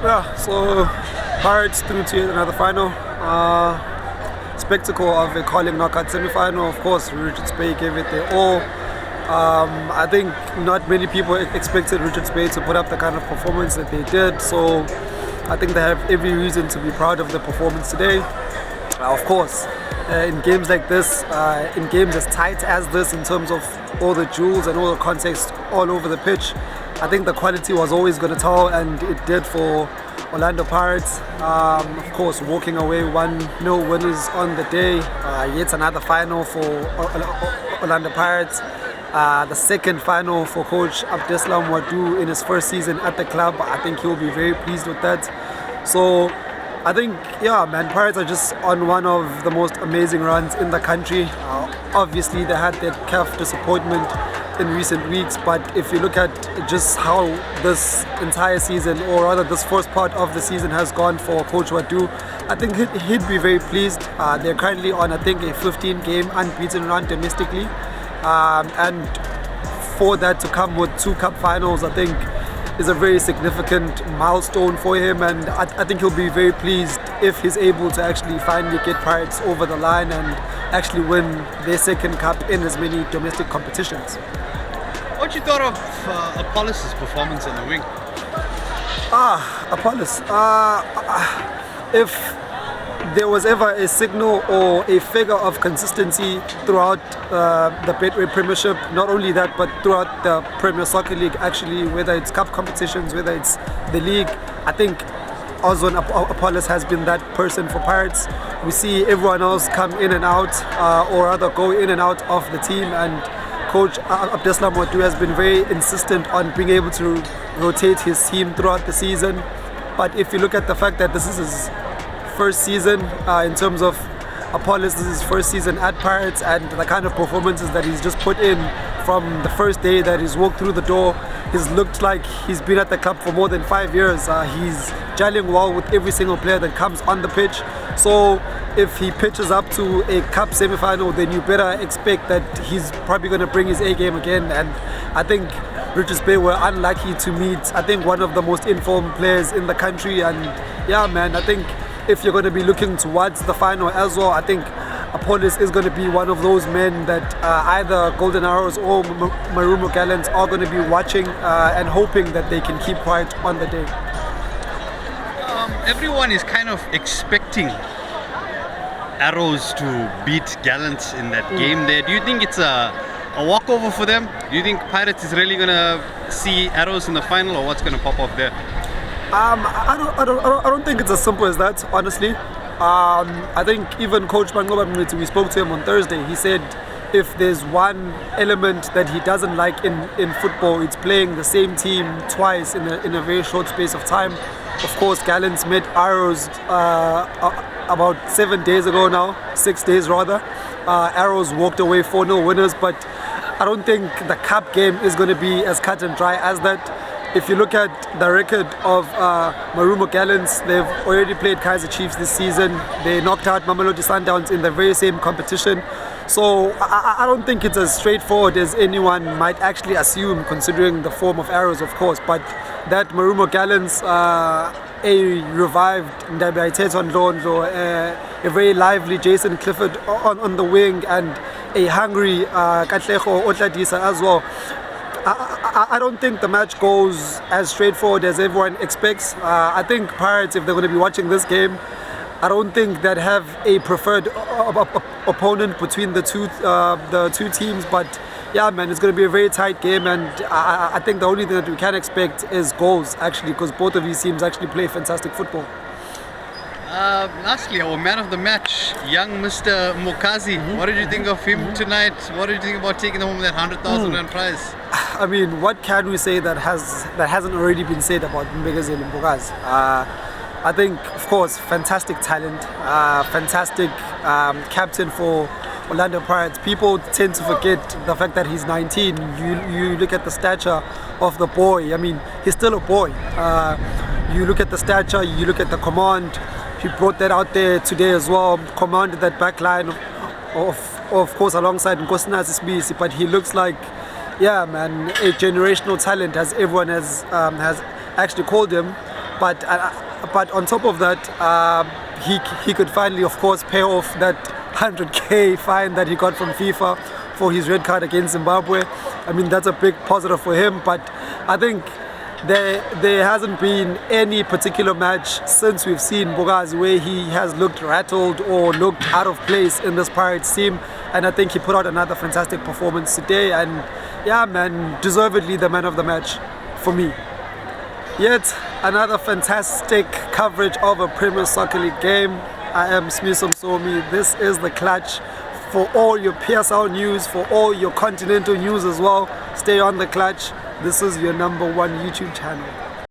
Yeah, so Pirates through to another final. Spectacle of a calling knockout semi-final. Of course, Richards Bay gave it their all. I think not many people expected Richards Bay to put up the kind of performance that they did. So I think they have every reason to be proud of the performance today. Of course, in games like this, in games as tight as this, in terms of all the jewels and all the context all over the pitch, I think the quality was always going to tell, and it did for Orlando Pirates. Of course, walking away 1-0 winners on the day. Yet another final for Orlando Pirates. The second final for Coach Abdeslam Wadu in his first season at the club. I think he'll be very pleased with that. So I think, yeah, man, Pirates are just on one of the most amazing runs in the country. Obviously, they had that CAF disappointment in recent weeks, but if you look at just how this entire season, or rather this first part of the season, has gone for Coach Wadu, I think he'd be very pleased. They're currently on, I think, a 15-game unbeaten run domestically, and for that to come with 2 cup finals, I think is a very significant milestone for him, and I think he'll be very pleased if he's able to actually finally get Pirates over the line and actually win their second cup in as many domestic competitions. What you thought of Appolis' performance on the wing? Appolis. If there was ever a signal or a figure of consistency throughout the Betway Premiership, not only that, but throughout the Premier Soccer League, actually, whether it's cup competitions, whether it's the league, I think Oswin Appolis has been that person for Pirates. We see everyone else come in and out, or rather go in and out of the team, and Coach Abdeslam Wadu has been very insistent on being able to rotate his team throughout the season. But if you look at the fact that this is his first season, in terms of Appolis, this is his first season at Pirates, and the kind of performances that he's just put in from the first day that he's walked through the door, he's looked like he's been at the club for more than 5 years. He's gelling well with every single player that comes on the pitch. So if he pitches up to a cup semi-final, then you better expect that he's probably going to bring his A game again. And I think Richards Bay were unlucky to meet, I think, one of the most informed players in the country. And yeah, man, I think if you're going to be looking towards the final as well, I think Appolis is going to be one of those men that either Golden Arrows or Marumo Gallants are going to be watching and hoping that they can keep quiet on the day. Everyone is kind of expecting Arrows to beat Gallants in that game there. Do you think it's a walkover for them? Do you think Pirates is really going to see Arrows in the final, or what's going to pop off there? I don't think it's as simple as that, honestly. I think even Coach Mangoba Mniti, we spoke to him on Thursday, he said if there's one element that he doesn't like in football, it's playing the same team twice in a very short space of time. Of course, Gallants met Arrows about 7 days ago now, 6 days rather. Arrows walked away 4-0 winners, but I don't think the cup game is going to be as cut and dry as that. If you look at the record of Marumo Gallants, they've already played Kaizer Chiefs this season. They knocked out Mamelodi Sundowns in the very same competition. So I don't think it's as straightforward as anyone might actually assume, considering the form of Arrows, of course. But that Marumo Gallants, a revived Ndabi Aiteto Ndlondo, a very lively Jason Clifford on the wing, and a hungry Katlego Otladisa as well. I don't think the match goes as straightforward as everyone expects. I think Pirates, if they're going to be watching this game, I don't think they'd have a preferred opponent between the two teams. But yeah, man, it's going to be a very tight game, and I think the only thing that we can expect is goals, actually, because both of these teams actually play fantastic football. Lastly, our man of the match, young Mr. Mbokazi. What did you think of him tonight? What did you think about taking home that 100,000 rand prize? I mean, what can we say that hasn't already been said about Mbokazi? I think, of course, fantastic talent, fantastic captain for Orlando Pirates. People tend to forget the fact that he's 19. You look at the stature of the boy. I mean, he's still a boy. You look at the stature, you look at the command. He brought that out there today as well, commanded that back line, of course, alongside Nkosinazi Sibisi. But he looks like, yeah, man, a generational talent, as everyone has actually called him. But on top of that, he could finally, of course, pay off that 100k fine that he got from FIFA for his red card against Zimbabwe. I mean, that's a big positive for him. But I think there hasn't been any particular match since we've seen Mbokazi where he has looked rattled or looked out of place in this Pirates team. And I think he put out another fantastic performance today. And yeah, man, deservedly the man of the match for me. Yet another fantastic coverage of a Premier Soccer League game. I am Smiso Msomi. This is The Clutch. For all your PSL news, for all your continental news as well, stay on The Clutch. This is your #1 YouTube channel.